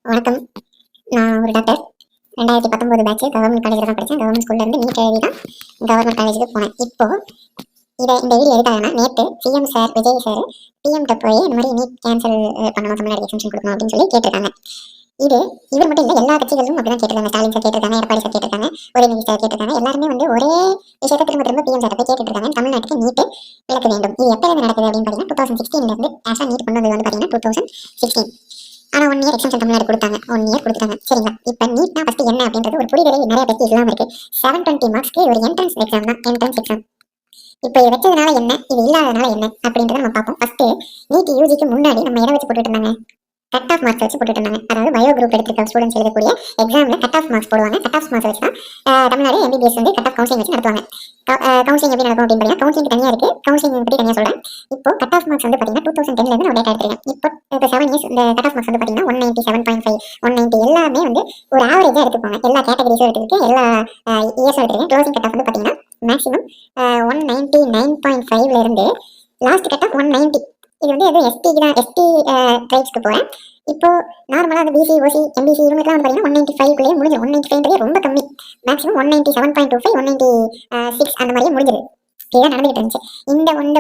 வணக்கம். நான் ஒரு டாக்டர். 2019 பேட்ச் கவர்மெண்ட் காலேஜில் தான் படித்தேன். கவர்மெண்ட் ஸ்கூல்லேருந்து நீட் எழுதி தான் கவர்மெண்ட் காலேஜுக்கு போனேன். இப்போது இந்த வீடியோ எதுக்காகனா, நேற்று சிஎம் சார் விஜய் சார் பிஎம்கிட்ட போய் இந்த மாதிரி நீட் கேன்சல் பண்ணணும், தமிழ்நாடு எக்ஸம்ஷன் கொடுக்கணும் அப்படின்னு சொல்லி கேட்டிருக்காங்க. இவர் மட்டும் இல்லை, எல்லா கட்சிகளும் அப்படி தான் கேட்டிருக்காங்க. ஸ்டாலின் சார் கேட்டிருக்காங்க, எடப்பாடி சார் கேட்டிருக்காங்க, உதயநிதி சார் கேட்டிருக்காங்க. எல்லாருமே ஒரே விஷயத்தை திரும்ப திரும்ப பிஎம் சார் போய் கேட்டுட்டு இருக்காங்க. தமிழ்நாட்டுக்கு நீட்டு விளக்க வேண்டும். இது எப்போ நடக்குது அப்படின்னு பார்த்தீங்கன்னா 2016 ஆஷா நீட் கொண்டு வந்தது பார்த்தீங்கன்னா 2016. ஆனால் 1 இயர் எக்ஸம்ஷன் தமிழ்நாடு கொடுத்தாங்க. 1 இயர் கொடுத்துட்டாங்க. சரிங்களா? இப்போ நீட்னா ஃபஸ்ட்டு என்ன அப்படின்றது ஒரு புரிதலை நிறைய பேருக்கு இல்லாமல் இருக்குது. 720 மார்க்ஸ்க்கு ஒரு என்ட்ரன்ஸ் எக்ஸாம் தான், என்ட்ரன்ஸ் எக்ஸாம். இப்போ இது வச்சதுனால என்ன, இது இல்லாதனால என்ன அப்படின்றத நம்ம பார்ப்போம். ஃபஸ்ட்டு நீட் யூஜிக்கு முன்னாடி நம்ம எதை வச்சு போட்டுட்டு இருந்தாங்க? கட் ஆஃப் மார்க்ஸ் வச்சு போட்டுட்டு இருந்தாங்க. அதாவது பயோ குரூப் எடுத்துருக்க ஸ்டூடெண்ட்ஸ் எழுதக்கூடிய எக்ஸாமில் கட் ஆஃப் மார்க்ஸ் போடுவாங்க. கட் ஆஃப் மார்க்ஸ் வச்சு தான் Tamil Nadu MBBS cut off counselling வச்சு நடத்துவாங்க. கவுன்சிலிங் எப்படி நடக்கும் அப்படின்னு பார்த்தீங்கன்னா, கவுன்சிலிங் தனியாக இருக்குது, கவுன்சிலிங் பற்றி தனியாக சொல்கிறேன். இப்போ கட் ஆஃப் மார்க்ஸ் பார்த்தீங்கன்னா 2010 நான் டேட்டா எடுத்துருக்கேன். இப்போ 7 இயர்ஸ் இந்த கட் ஆஃப் மார்க்ஸ் பார்த்தீங்கன்னா 197.5 190 எல்லாமே ஒரு ஆவரேஜாக எடுத்துக்கோங்க. எல்லா கேட்டகரிஸும் எடுத்துருக்கு, எல்லா இயர்ஸும் எடுத்துருக்கேன். க்ளோசிங் கட் ஆஃப் பார்த்தீங்கன்னா மேக்ஸிமம் 199.5 இருந்து லாஸ்ட் கட் ஆஃப் 190. இது எதுவும் எஸ்டிக்கு தான், எஸ்டி ட்ரைப்ஸ்க்கு போகிறேன். இப்போ நார்மலாக பிசி ஓசி எம்பிசி இவங்களுக்குலாம் பார்த்தீங்கன்னா 195 முடிஞ்சிடும். 195 ரொம்ப கம்மி. மேக்ஸிமம் 197.25 196 அந்த மாதிரியே முடிஞ்சிடும். இதுதான் நடந்துகிட்டு இருந்துச்சு. இந்த ஒரு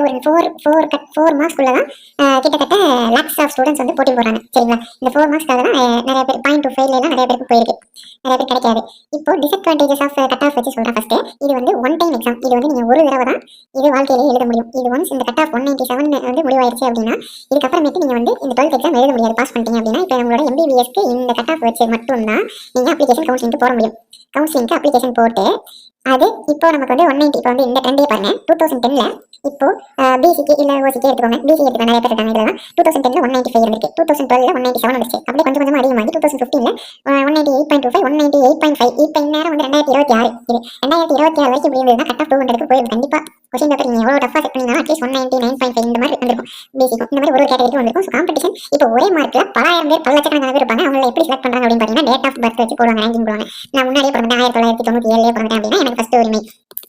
4 மார்க்ஸ்க்குள்ள தான் கிட்டத்தட்ட லேக்ஸ் ஆஃப் ஸ்டூடெண்ட்ஸ் போட்டி போடுறாங்க. சரிங்களா? இந்த 4 மார்க்ஸ்க்காக தான் நிறைய பேர் 0.25 நிறைய பேருக்கு போயிருக்கு, நிறைய பேர் கிடைக்காது. இப்போ டிஸ்அட்வான்டேஜஸ் ஆஃப் கட் ஆஃப் வச்சு சொல்கிறேன். ஃபஸ்ட்டு இது ஒன் டைம் எக்ஸாம். இது நீங்கள் ஒரு தடவை தான் இது வாழ்க்கையிலே எழுத முடியும். இது ஒன்ஸ் இந்த கட் ஆஃப் 197 முடிவாயிருச்சு அப்படின்னா இதுக்கப்புறமேட்டு நீங்கள் இந்த 12th எக்ஸாம் எழுத முடியாது. பாஸ் பண்ணிட்டீங்க அப்படின்னா இப்போ நம்மளோட எம்பிபிஎஸ்க்கு இந்த கட் ஆஃப் வச்சு மட்டும்தான் நீங்கள் அப்ளிகேஷன் கவுன்சிலிங்க்கு போட முடியும். கவுன்சிலிங்க்கு அப்ளிகேஷன் போட்டு அது இப்போ நமக்கு 190. இப்போ இந்த ட்ரெண்டே பாருங்க. 2010 இப்போ பிசிக்கு இல்லை ஓசிக்கு எடுத்துக்கோங்க. பிசி எடுத்துக்கோங்க, நிறைய பேர் இருக்காங்க. இதில் 2010 195 இருந்துருக்கு, 2012 197 வந்துச்சு. அப்படியே கொஞ்சம் கொஞ்சமாக அதிகமாகி 2015 198.25 198.5. இப்போ இந்நேரம் 2026. இது 2026 வரைக்கும் இப்படி இருந்ததுன்னா கட் ஆஃப் 200க்கு போயிடும். கண்டிப்பாக கொஸ்டின் பேப்பர் நீங்கள் எவ்வளோ டஃபாக செட் பண்ணிங்கன்னா அட்லீஸ்ட் 199.5 இந்த மாதிரி வந்திருக்கும். பிசிக்கும் இந்த மாதிரி ஒரு கேட்டகரிக்கு வந்திருக்கும். ஸோ காம்படிஷன் இப்போ ஒரே மார்க்கில் பலாயிரம் பேர், பல லட்சக்கணக்கான பேர் இருப்பாங்க. அவங்களை எப்படி செலக்ட் பண்ணுறாங்க அப்படின்னு பார்த்தீங்கன்னா டேட் ஆஃப் பர்த் வச்சு போடுவாங்க, ரேங்கிங் போடுவாங்க. நான் முன்னாடியே பிறந்தேன், 1997 பிறந்தேன் அப்படின்னா எனக்கு ஃபஸ்ட்டு உரிமை.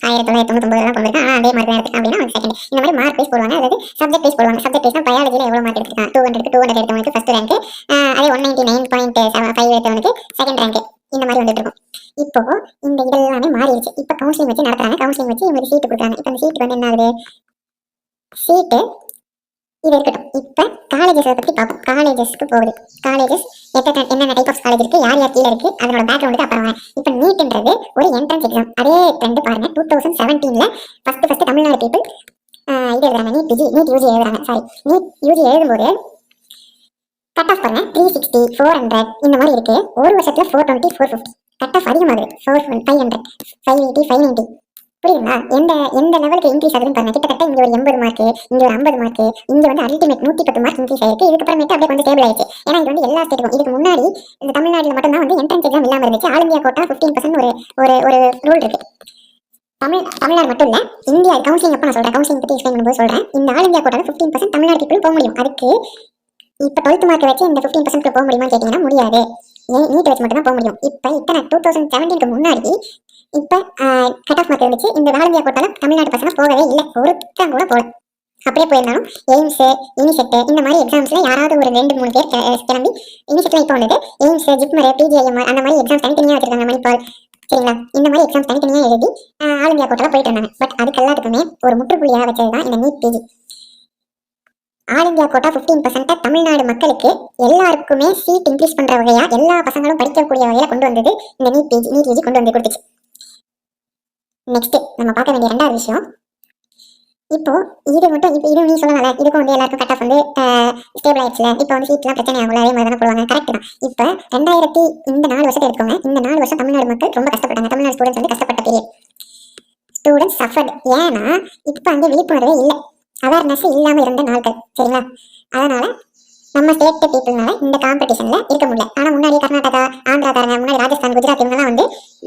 1999 பிறந்திருக்கேன், ஆனால் அதே மார்க் தான் எடுத்துக்கேன் அப்படின்னா அவனுக்கு செகண்ட். இந்த மாதிரி மார்க் வைஸ் போடுவாங்க. அதாவது சப்ஜெக்ட் வைஸ் போடுவாங்க. சப்ஜெக்ட் வைஸ்னா பயாலஜியில் எவ்வளோ மார்க் எடுத்துருக்கான், 200 எடுத்தவனுக்கு ஃபஸ்ட் ரேங்க், அதே 199.5 எடுத்தவனுக்கு செகண்ட் ரேங்க். இந்த மாதிரி இருக்கும். இப்போ இந்த இதெல்லாமே மாறிடுச்சு. இப்போ கவுன்சிலிங் வச்சு நடத்துறாங்க. கவுன்சிலிங் வச்சு இவங்களுக்கு சீட்டு கொடுக்குறாங்க. இப்போ அந்த சீட்டு என்ன ஆகுது? சீட்டு இது இருக்கட்டும். இப்போ காலேஜஸை பற்றி பார்ப்போம். காலேஜஸ்க்கு போகுது. காலேஜஸ் என்னென்ன டைப் ஆஃப் காலேஜ் இருக்குது, யார் யார் கீழே இருக்குது, அதனோட பேக்ரவுண்டுக்கு அப்புறம் இப்போ நீட்ன்றது ஒரு என்ட்ரன்ஸ் எக்ஸாம். அதே ட்ரெண்ட் பாருங்க. 2017 ஃபஸ்ட்டு தமிழ்நாடு பீப்புள் இது எழுதுறாங்க, நீட் யூஜி எழுதுறாங்க. சாரி, நீட் யூஜி எழுதும்போது கட் ஆஃப் பாருங்க 360 400 இந்த மாதிரி இருக்கு. ஒரு வருஷத்துல 420 450 கட் ஆஃப் அதிகமாகுது. 500 580 590. புரியுதுங்களா? எந்த லெவலுக்கு இன்க்ரீஸ் ஆகுதுன்னு பாருங்க. கிட்டத்தட்ட இங்க ஒரு 80 மார்க், இங்க ஒரு 50 மார்க், இங்க அல்டிமேட் 110 மார்க் இன்க்ரீஸ் ஆயிருக்கு. இதுக்கப்புறமேட்டு அப்படியே கொஞ்சம் ஸ்டேபிள் ஆயிடுச்சு. ஏன்னா இது எல்லா ஸ்டேட்டுக்கும், இதுக்கு முன்னாடி இந்த தமிழ்நாட்டில் மட்டும் தான் என்ட்ரன்ஸ் எக்ஸாம் இல்லாமல் இருந்துச்சு. ஆல் இந்தியா கோட்டா 15% ஒரு ரூல் இருக்கு. தமிழ்நாடு மட்டும் இல்ல, இந்தியா கவுன்சிலிங் அப்போ நான் சொல்றேன், கவுன்சிலிங் பற்றி எக்ஸ்பிளைன் பண்ணும்போது சொல்றேன். இந்த ஆல் இந்தியா கோட்டால 15% தமிழ்நாடு பீப்புள் போக முடியும். அதுக்கு இப்போ 12th மார்க் வச்சு இந்த 15% போக முடியுமா கேட்டீங்கன்னா முடியாது. நீட் வச்சு மட்டும் தான் போக முடியும். இப்போ 2017 முன்னாடி இப்போ கட் ஆஃப் மார்க் இருந்துச்சு. இந்த ஆல் இந்தியா கோட்டால தமிழ்நாடு பசங்க போகவே இல்லை, ஒருத்தன் கூட போகல. அப்படியே போயிருந்தாலும் எய்ம்ஸ், யூனிசெட் இந்த மாதிரி எக்ஸாம்ஸ்ல யாராவது ஒரு 2-3 பேர் கிளம்பி, யூனிசெட்ல இப்போ வந்தது எய்ம்ஸ், ஜிப்மர், பிஜிஐஎம் அந்த மாதிரி எக்ஸாம்ஸ் தனித்தனியாக வச்சிருக்காங்க, மணிப்பால். சரிங்களா? இந்த மாதிரி எக்ஸாம்ஸ் தனித்தனியாக எழுதி ஆல் இந்தியா கோட்டால போயிட்டு இருந்தாங்க. பட் அதுக்கு எல்லாத்துக்குமே ஒரு முற்றுப்புள்ளியாக வச்சது தான் இந்த NEET PG. All India quota 15% Tamil Nadu மக்களுக்கு எல்லாருக்குமே சீட் இன்க்ரீஸ் பண்ற வகையா, எல்லா பசங்களும் படிக்கக்கூடிய வகையில கொண்டு வந்தது இந்த நீட் யூஜி கொண்டு வந்து கொடுத்துச்சு. நெக்ஸ்ட் நம்ம பார்க்க வேண்டிய 2வது விஷயம், இப்போ இது மட்டும் இது நீ சொல்லலாம், இதுக்கும் எல்லாருக்கும் கட் ஆஃப் ஸ்டேபிள் ஆயிடுச்சுல, இப்போ சீட்லாம் பிரச்சனை ஆகல, அதே மாதிரி தானே போடுவாங்க. கரெக்ட் தான். இப்போ 2000 இந்த 4 வருஷத்தை எடுத்துக்கோங்க. இந்த 4 வருஷம் தமிழ்நாடு மக்கள் ரொம்ப கஷ்டப்பட்டாங்க. தமிழ்நாடு ஸ்டூடெண்ட்ஸ் கஷ்டப்பட்ட பீரியட். Students suffered. ஏன்னா இப்போ அங்கே விழிப்புணர்வே இல்லை, அவேர்னஸ் இல்லாமல் இருந்த நாட்கள். சரிங்களா? அதனால நம்ம ஸ்டேட் பீப்புள்னால இந்த காம்படிஷன்ல இருக்க முடியல. ஆனால் முன்னாடி கர்நாடகா, ஆந்திராக்காரங்க, முன்னாடி ராஜஸ்தான், குஜராத் இவங்கெல்லாம்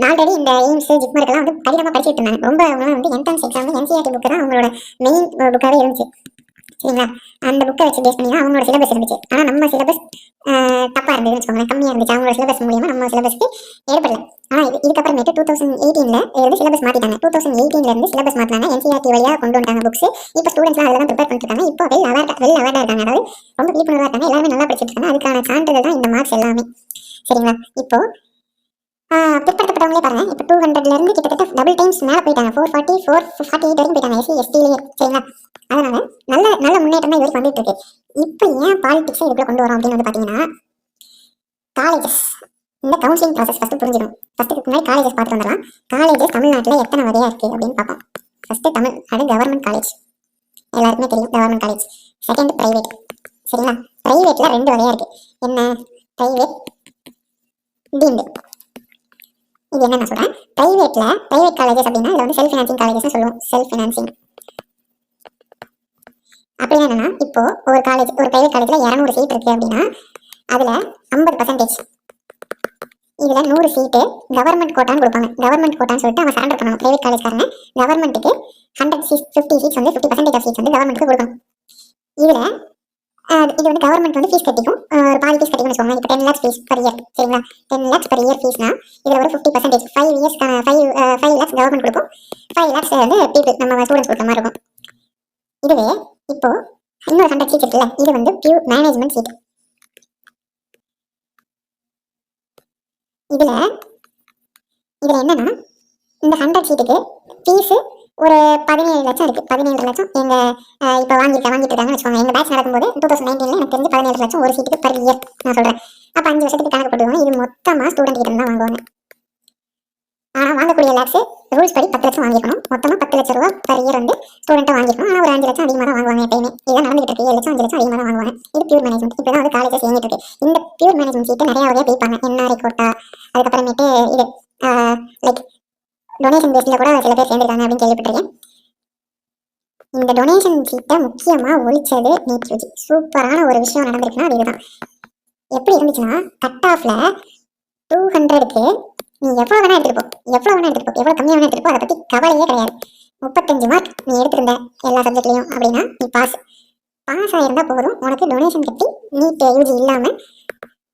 ஆல்ரெடி இந்த எய்ம்ஸ், ஜிப்மருக்கெல்லாம் கடினமாக படிச்சுட்டு இருந்தாங்க. ரொம்ப அவங்களாம் என்ட்ரன்ஸ் எக்ஸாம் என்சிஆர்டி புக்கு தான் அவங்களோட மெயின் புக்காகவே இருந்துச்சு. சரிங்களா? அந்த புக்கை வச்சு பேஸ் பண்ணி தான் அவங்களோட சிலபஸ் இருந்துச்சு. ஆனால் நம்ம சிலபஸ் தப்பாக இருந்ததுன்னு வச்சுக்கோங்களேன், கம்மியாக இருந்துச்சு. அவங்களோட சிலபஸ் மூலியமாக நம்ம சிலபஸ்க்கு ஏற்படல. ஆனால் இதுக்கப்புறமேட்டு 2018 வந்து சிலபஸ் மாற்றிட்டாங்க. 2018 சிலபஸ் மாற்றினாங்க. NCERT வழியாக கொண்டு வந்துட்டாங்க புக்ஸ். இப்போ ஸ்டூடெண்ட்ஸ்லாம் அதில் தான் ப்ரிப்பேர் பண்ணிட்டு இருக்காங்க. இப்போ வெல் அவேர்டாக இருக்காங்க. அதாவது ரொம்ப விழிப்புணர்வாக இருக்காங்க. எல்லாருமே நல்லா படிச்சுட்டு இருக்காங்க. அதுக்கான சான்றிதழ் தான் இந்த மார்க்ஸ் எல்லாமே. சரிங்களா? இப்போ பிற்படுத்தப்பட்டவங்களே பாருங்க. இப்போ 200லேருந்து கிட்டத்தட்ட டபுள் டைம்ஸ் மேலே போயிட்டாங்க. 440 448 வரைக்கும் போயிட்டாங்க SC STலேயே. சரிங்களா? அதனால நல்ல நல்ல முன்னேற்றம் தான் இது வரைக்கும் வந்துட்டு இருக்கு. இப்போ ஏன் பாலிடிக்ஸை இதுக்குள்ள கொண்டு வரோம் அப்படின்னு வந்து பார்த்தீங்கன்னா, காலேஜஸ் இந்த கவுன்சிலிங் ப்ராசஸ் ஃபஸ்ட்டு புரிஞ்சிடும். ஃபஸ்ட்டுக்கு முன்னாடி காலேஜஸ் பார்த்துட்டு வந்துடலாம். காலேஜஸ் தமிழ்நாட்டில் எத்தனை வகையாக இருக்குது அப்படின்னு பார்ப்போம். ஃபஸ்ட்டு அது கவர்மெண்ட் காலேஜ், எல்லாருக்குமே தெரியும் கவர்மெண்ட் காலேஜ். Second private. சரிங்களா? ப்ரைவேட்டில் 2 வகையாக இருக்குது. என்ன? Private, deemed. இது என்ன நான் சொல்கிறேன், ப்ரைவேட் காலேஜஸ் அப்படின்னா இதில் வந்து செல்ஃப் ஃபினான்சிங் காலேஜஸ்னு சொல்லுவோம். செல்ஃப் ஃபினான்சிங் அப்படின்னா என்னன்னா, இப்போ ஒரு ப்ரைவேட் காலேஜில் 200 சீட் இருக்குது அப்படின்னா அதில் 50%, இதில் 100 சீட்டு கவர்மெண்ட் கோட்டான்னு கொடுப்பாங்க. கவர்மெண்ட் கோட்டான்னு சொல்லிட்டு அவங்க சரண்டர் பண்ணணும். ப்ரைவேட் காலேஜ்காரங்க கவர்மெண்ட்டுக்கு 50 சீட்ஸ் வந்து 50% ஆஃப் சீட்ஸ் வந்து கவர்மெண்ட்டுக்கு கொடுக்கணும். இதில் இது வந்து கவர்மெண்ட் வந்து ஃபீஸ் கட்டிக்கும். ஒரு பாதி ஃபீஸ் கட்டிக்கும்னு வச்சுக்கோங்க. இப்போ 10 lakhs ஃபீஸ் பர் இயர். சரிங்களா? 10 lakhs per year ஃபீஸ்னா இதில் ஒரு 50% 5 years 5 lakhs கவர்மெண்ட் கொடுக்கும். 5 lakhs வந்து பீப்புள் நம்ம ஸ்டூடெண்ட்ஸ் கொடுக்குற மாதிரி இருக்கும். இதுவே இப்போ இன்னொரு 100 சீட்ஸ் இருக்குல்ல, இது வந்து பியூர் மேனேஜ்மெண்ட் சீட். இதில் என்னன்னா, இந்த 100 சீட்டுக்கு ஃபீஸு ஒரு 17 லட்சம் இருக்குது. 17 லட்சம் எங்கள் இப்போ வாங்கிட்டு இருக்காங்கன்னு வச்சுக்கோங்க. எங்கள் பேட்ச் நடக்கும்போது 2019 எனக்கு தெரிஞ்சு 17 லட்சம் ஒரு சீட்டுக்கு பர் இயர் நான் சொல்கிறேன். அப்போ 5 வருஷத்துக்கு கணக்கு போட்டுவாங்க. இது மொத்தமாக ஸ்டூடெண்ட் கிட்ட தான் வாங்குவாங்க. ஆனால் வாங்கக்கூடிய லேக்ஸு ரூல்ஸ் படி 10 லட்சம் வாங்கிக்கணும். மொத்தமாக 10 லட்ச ரூபா பர் இயர் வந்து ஸ்டூடெண்ட்டாக வாங்கிக்கணும். ஆனால் ஒரு 5 லட்சம் அதிகமாக தான் வாங்குவாங்க. எப்பயுமே இதான் நடந்துகிட்டு இருக்கு. 7 லட்சம் 5 லட்சம் அதிகமாக தான் வாங்குவாங்க. இது பியூர் மேனேஜ்மெண்ட். இப்போ தான் வந்து காலேஜஸ் இயங்கிட்டு இருக்கு. இந்த பியூர் மேனேஜ்மெண்ட் சீட்டை நிறையா வகையாக பிரிப்பாங்க. NRI கோட்டா, அதுக்கப்புறமேட்டு இது லைக் டொனேஷன் பேஸில் கூட சில பேர் சேர்ந்துருக்காங்க அப்படின்னு கேள்விப்பட்டிருக்கேன். இந்த டொனேஷன் சீட்டை முக்கியமாக ஒழிச்சது நீட் யூஜி. சூப்பரான ஒரு விஷயம் நடந்திருக்குன்னா அது இதுதான். எப்படி இருந்துச்சுன்னா, கட் ஆஃபில் 200க்கு நீ எவ்வளோ வேணா எடுத்துருப்போம், எவ்வளோ கம்மியாக வேணா எடுத்துருப்போம், அதை பற்றி கவலையே கிடையாது. 35 மார்க் நீ எடுத்திருந்த எல்லா சப்ஜெக்ட்லையும் அப்படின்னா நீ பாஸ் ஆகிருந்தால் போதும். உனக்கு டொனேஷன் கட்டி நீட் யூஜி இல்லாமல்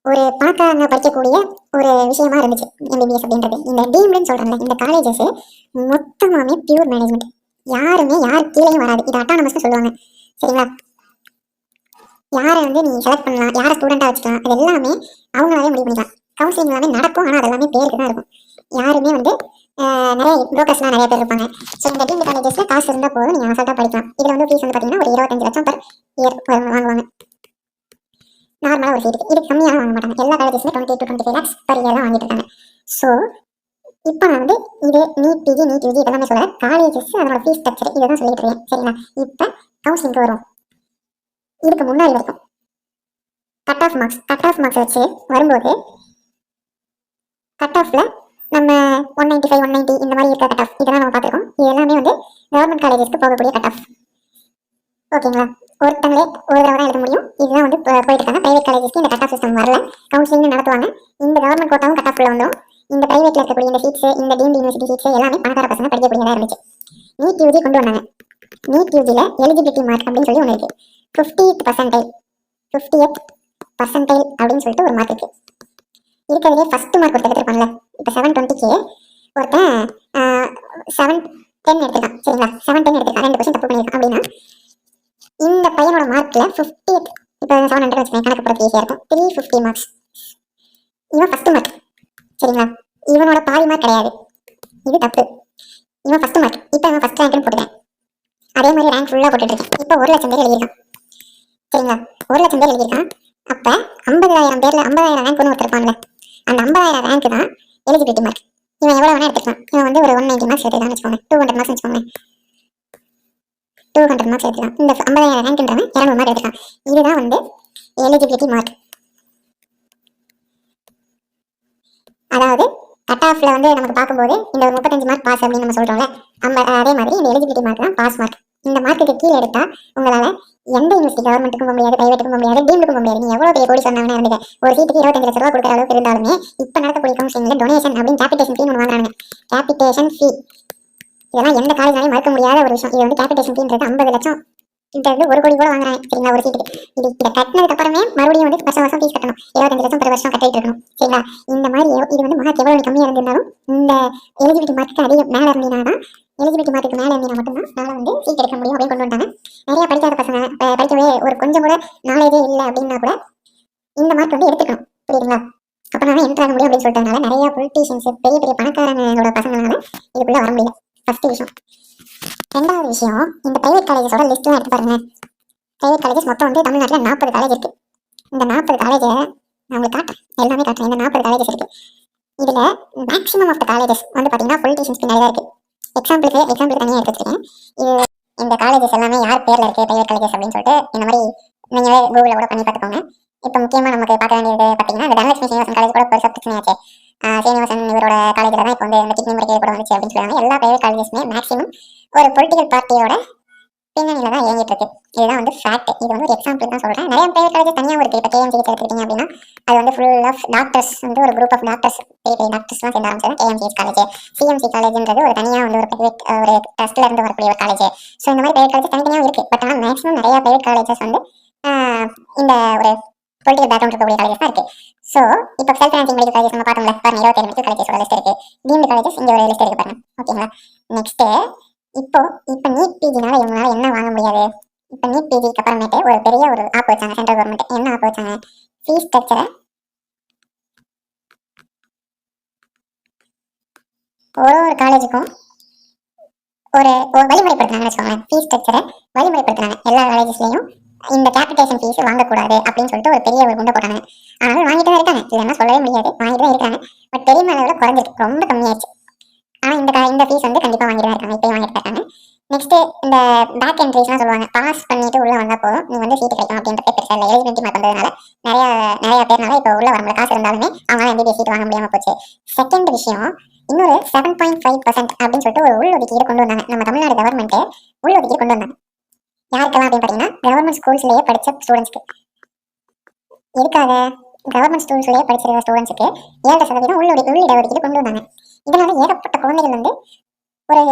ஒரு பணக்காரங்க படிக்கக்கூடிய ஒரு விஷயமா இருந்துச்சு MBBS அப்படின்றது. இந்த டீம்டுன்னு சொல்கிறாங்க இந்த காலேஜஸ் மொத்தமாகவே பியூர் மேனேஜ்மெண்ட். யாருமே யார் கீழேயும் வராது. இது அட்டானமஸ்னு சொல்லுவாங்க. சரிங்களா? யாரை வந்து நீ செலக்ட் பண்ணலாம், யாரை ஸ்டூடெண்ட்டாக வச்சுக்கலாம், அது எல்லாமே அவங்களாவே முடிவு பண்ணிக்கலாம். கவுன்சிலிங் எல்லாமே நடக்கும். ஆனால் அது எல்லாமே பேருக்கு தான் இருக்கும். யாருமே வந்து நிறைய புரோக்கர்ஸ்லாம் நிறைய பேர் இருப்பாங்க. ஸோ இந்த டீம்டு காலேஜஸில் காசு இருந்தால் போதும், நீங்கள் அசால்ட்டாக படிக்கலாம். இதில் வந்து ஃபீஸ் வந்து பார்த்தீங்கன்னா ஒரு 25 லட்சம் பர் இயர் வாங்குவாங்க நார்மலாக ஒரு சீட்டுக்கு. இது கம்மியாக வாங்க மாட்டாங்க. எல்லா காலேஜஸ்லையும் 20 to 25 lakhs பர் இயர் தான் வாங்கிட்டு இருக்காங்க. ஸோ இப்போ நான் வந்து இது நீட் பிஜி நீட் யூஜி இதெல்லாமே சொல்ல காலேஜஸ் அதோட ஃபீஸ் ஸ்ட்ரக்சர் இதை தான் சொல்லிட்டு இருக்கேன். சரிங்களா? இப்போ கவுன்சிலிங்க்கு வரும். இதுக்கு முன்னாடி வரைக்கும் கட் ஆஃப் மார்க்ஸ் வச்சு வரும்போது கட் ஆஃபில் நம்ம 195 190 இந்த மாதிரி இருக்க கட் ஆஃப் இதெல்லாம் நம்ம பார்த்துருக்கோம். இது எல்லாமே வந்து கவர்மெண்ட் காலேஜஸ்க்கு போகக்கூடிய கட் ஆஃப். ஓகேங்களா? ஒருத்தங்களே ஒரு தடவை தான் எழுத முடியும். இதுதான் வந்து போயிட்டு இருக்காங்க. ப்ரைவேட் காலேஜஸ்க்கு இந்த கட் ஆஃப் சிஸ்டம் வரல. கவுன்சிலிங் நடத்துவாங்க. இந்த கவர்மெண்ட் கோட்டாவும் கட் ஆஃப்ல வந்துடும். இந்த பிரைவேட்ல இருக்கக்கூடிய இந்த சீட்ஸ், இந்த டீம்டு யூனிவர்சிட்டி சீட்ஸ் எல்லாமே பணக்கார பசங்க படிக்கக்கூடியதாக இருந்துச்சு. நீட் யூஜி கொண்டு வந்தாங்க. நீட் யூஜியில் எலிஜிபிலிட்டி மார்க் அப்படின்னு சொல்லி ஒன்று இருக்குது. 50th percentile அப்படின்னு சொல்லிட்டு ஒரு மார்க் இருக்குது. இருக்கிறதுலே ஃபர்ஸ்ட் மார்க் ஒருத்தர் எடுத்துருப்பாங்கல்ல. இப்போ 720க்கு ஒருத்தன் 710 எடுத்துருக்கான். சரிங்களா? 710 எடுத்துருக்கான். 2% தப்பு பண்ணியிருக்கான் அப்படின்னா இந்த பையனோட மார்க்கில் 50th இப்போ 700 வச்சுக்கேன், கணக்கு போடுறது ஈஸியாக இருக்கும். 350 மார்க்ஸ். இவன் ஃபர்ஸ்ட் மார்க். சரிங்களா? இவனோட பாதி மார்க் கிடையாது. இது தப்பு. இவன் ஃபர்ஸ்ட் மார்க். இப்போ இவன் ஃபர்ஸ்ட் ரேங்க்னு போட்டுட்டேன். அதே மாதிரி ரேங்க் ஃபுல்லாக போட்டுட்ருக்கேன். இப்போ 1 லட்சம் பேர் எழுதியிருக்கான். சரிங்களா? 1 லட்சம் பேர் எழுதியிருக்கான். அப்போ 50,000 பேரில் 50,000 ரேங்க் ஒன்று ஒருத்தருப்பான்ல, அந்த 50,000 ரேங்க் தான் எலிஜிபிலிட்டி மார்க். இவன் எவ்வளோ வேணா எடுத்துக்கலாம். இவன் வந்து ஒரு 190 மார்க்ஸ் எடுத்துக்கான்னு வச்சுக்கோங்க. 200 மார்க்ஸ் வச்சுக்கோங்க. 200 மார்க்ஸ் எடுத்துக்கலாம். இந்த 50,000 ரேங்க்ன்றவன் 200 மார்க் எடுத்துக்கலாம். இதுதான் வந்து எலிஜிபிலிட்டி மார்க். அதாவது கட் ஆஃப்ல வந்து நமக்கு பார்க்கும்போது இந்த ஒரு 35 மார்க் பாஸ் அப்படின்னு நம்ம சொல்றோம்ல, அதே மாதிரி இந்த எலிஜிபிலிட்டி மார்க் தான் பாஸ் மார்க். இந்த மார்க்குக்கு கீழே எடுத்தா உங்களால எந்த யூனிவர்சிட்டி கவர்மெண்ட்டுக்கும் போக முடியாது, பிரைவேட்டுக்கும் போக முடியாது, டீம்டுக்கும் போக முடியாது. நீ எவ்வளோ பெரிய கோடி சொன்னவனே இருந்துக்க, ஒரு சீட்டுக்கு 25 லட்ச ரூபா கொடுக்குற அளவுக்கு இருந்தாலுமே இப்போ நடக்கக்கூடிய கவுன்சிலிங்ல டொனேஷன் அப்படின்னு கேபிடேஷன் ஃபீ ஒன்று வாங்குறாங்க. கேபிடேஷன் ஃபீ இதெல்லாம் எந்த காலேஜ்னாலையும் மறுக்க முடியாத ஒரு விஷயம். இது வந்து கேபிடேஷன் ஃபீன்றது 50 லட்சம் இந்த வந்து 1 கோடி கூட வாங்குறாங்க சரிங்களா ஒரு சீட்டுக்கு. இதை கட்டினதுக்கு அப்புறமே மறுபடியும் வந்து வருஷம் வருஷம் ஃபீஸ் கட்டணும். 25 லட்சம் per வருஷம் கட்டிட்டு இருக்கணும் சரிங்களா. இந்த மாதிரி இது வந்து மார்க் எவ்வளவு கம்மியா இருந்திருந்தாலும் இந்த எலிஜிபிலிட்டி மார்க்கு அதிகம் மேல இருந்தீங்கன்னா தான் எலிஜிபிலிட்டி மார்க்கு மேல இருந்தீங்கன்னா மட்டும்தான் நாளை வந்து சீட் எடுக்க முடியும் அப்படின்னு கொண்டு வந்தாங்க. நிறைய படிக்காத பசங்க படிக்கவே ஒரு கொஞ்சம் கூட நாலேஜே இல்லை அப்படின்னா கூட இந்த மார்க் வந்து எடுத்துக்கணும் புரியுதுங்களா. அப்ப நான் என்ட்ரு ஆக முடியும் அப்படின்னு சொல்லிட்டதுனால நிறைய பொலிட்டீஷியன்ஸ் பெரிய பெரிய பணக்காரங்களோட பசங்களால இதுக்குள்ள வர முடியல. ஃபர்ஸ்ட் விஷயம். ரெண்டாவது விஷயம், இந்த பிரைவேட் காலேஜஸோட லிஸ்ட்லாம் எடுத்து பாருங்க. பிரைவேட் காலேஜஸ் மொத்தம் வந்து தமிழ்நாட்டில் 40 காலேஜ் இருக்கு. இந்த 40 காலேஜை நான் உங்களுக்கு காட்டுறேன், எல்லாமே காட்டுறேன். இந்த 40 காலேஜஸ் இருக்கு. இதுல மேக்ஸிமம் ஆஃப் த காலேஜஸ் வந்து பாத்தீங்கன்னா பொலிட்டீஷியன்ஸ் பின்னாடி தான் இருக்கு. எக்ஸாம்பிளுக்கு தனியாக எடுத்து வச்சிருக்கேன். இது இந்த காலேஜஸ் எல்லாமே யார் பேர்ல இருக்கு பிரைவேட் காலேஜஸ் அப்படின்னு சொல்லிட்டு இந்த மாதிரி நீங்க கூகுளில் கூட பண்ணி பார்த்துக்கோங்க. இப்போ முக்கியமா நமக்கு பார்க்க வேண்டியது பார்த்தீங்கன்னா இந்த தனலட்சுமி சீனிவாசன் காலேஜ் கூட பெருசாக பிரச்சனையாச்சு. சீனிவாசன் இவரோட காலேஜில் தான் இப்போ வந்து இந்த கிட்னி முறைக்கு கூட வந்துச்சு அப்படின்னு சொல்லுவாங்க. எல்லா பிரைவேட் காலேஜஸ்மே மேக்ஸிமம் ஒரு பொலிட்டிக்கல் பார்ட்டியோட பின்னணியில தான் இயங்கிட்டு இருக்கு. இதுதான் வந்து ஃபேக்ட். இது வந்து ஒரு எக்ஸாம்பிள் தான் சொல்றேன். நிறைய பிரைவேட் காலேஜ் தனியாக இருக்கு. இப்போ கேஎம்சி எடுத்துக்கிட்டீங்க அப்படின்னா அது வந்து ஃபுல் ஆஃப் டாக்டர்ஸ் வந்து ஒரு குரூப் ஆஃப் டாக்டர்ஸ் பெரிய பெரிய டாக்டர்ஸ்லாம் சேர்ந்து ஆரம்பிச்சது கேஎம்சிஎஸ் காலேஜ். சிஎம்சி காலேஜ்ன்றது ஒரு தனியாக வந்து ஒரு பிரைவேட் ஒரு ட்ரஸ்ட்ல இருந்து வரக்கூடிய ஒரு காலேஜ். ஸோ இந்த மாதிரி பிரைவேட் காலேஜ் தனித்தனியாக இருக்கு. பட் ஆனால் மேக்ஸிமம் நிறைய பிரைவேட் காலேஜஸ் வந்து இந்த ஒரு பொலிட்டிக்கல் பேக்ரவுண்ட் இருக்கக்கூடிய காலேஜஸ் தான் இருக்கு. ஸோ இப்போ செல்ஃப் ஃபைனான்சிங் மெடிக்கல் காலேஜஸ் நம்ம பார்த்தோம்ல பாருங்க, 27 மெடிக்கல் காலேஜஸோட லிஸ்ட் இருக்கு. டீம்டு காலேஜஸ் இங்கே ஒரு லிஸ்ட் இருக்கு பாருங்க. ஓகேங்களா. நெக்ஸ்ட் இப்போ நீட் பிஜினால இவங்களால என்ன வாங்க முடியாது. இப்போ நீட் பிஜிக்கு அப்புறமேட்டு ஒரு பெரிய ஒரு ஆப் வச்சாங்க சென்ட்ரல் கவர்மெண்ட். என்ன ஆப் வச்சாங்க, ஃபீஸ் ஸ்ட்ரக்சரை ஒரு காலேஜுக்கும் ஒரு வழிமுறைப்படுத்தினாங்கன்னு வச்சுக்கோங்களேன். ஃபீஸ் ஸ்ட்ரக்சரை வழிமுறைப்படுத்தினாங்க. எல்லா காலேஜஸ்லையும் இந்த கேபிடேஷன் ஃபீஸ் வாங்கக்கூடாது அப்படின்னு சொல்லிட்டு ஒரு பெரிய ஒரு குண்டை போட்டாங்க. ஆனாலும் வாங்கிட்டு தான் இருக்காங்க, இல்லைன்னா சொல்லவே முடியாது, வாங்கிட்டு தான் இருக்காங்க. பட் பெரிய அளவில் குறைஞ்சிருக்கு, ரொம்ப கம்மியாச்சு. ஆனால் இந்த ஃபீஸ் வந்து கண்டிப்பாக வாங்கிட்டு தான் இருக்காங்க, இப்போயும் வாங்கிட்டு இருக்காங்க. நெக்ஸ்ட் இந்த பேக் என்ட்ரிஸ்லாம் சொல்லுவாங்க, பாஸ் பண்ணிட்டு உள்ள வந்தால் போதும் நீ வந்து சீட்டு கிடைக்கும் அப்படின்ற பெருசாக இல்லை. எலிஜிபிலிட்டி மார்க் வந்ததுனால நிறைய பேர்னால இப்போ உள்ள வர முடியல. காசு இருந்தாலுமே அவங்களால எம்பிபிஎஸ் சீட் வாங்க முடியாமல் போச்சு. செகண்ட் விஷயம், இன்னொரு 7.5% அப்படின்னு சொல்லிட்டு ஒரு உள்ஒதுக்கீடு கொண்டு வந்தாங்க. நம்ம தமிழ்நாடு கவர்மெண்ட் உள்ஒதுக்கீடு கொண்டு வந்தாங்க. யாருக்கெல்லாம் அப்படின்னு பார்த்தீங்கன்னா கவர்மெண்ட் ஸ்கூல்ஸ்லேயே படித்த ஸ்டூடெண்ட்ஸ்க்கு. எதுக்காக, கவர்மெண்ட் ஸ்கூல்ஸ்லேயே படிச்சிருக்க ஸ்டூடெண்ட்ஸுக்கு 7% உள்ளிடஒதுக்கீடு கொண்டு வந்தாங்க. இதனால ஏகப்பட்ட குழந்தைகள் வந்து ஒரு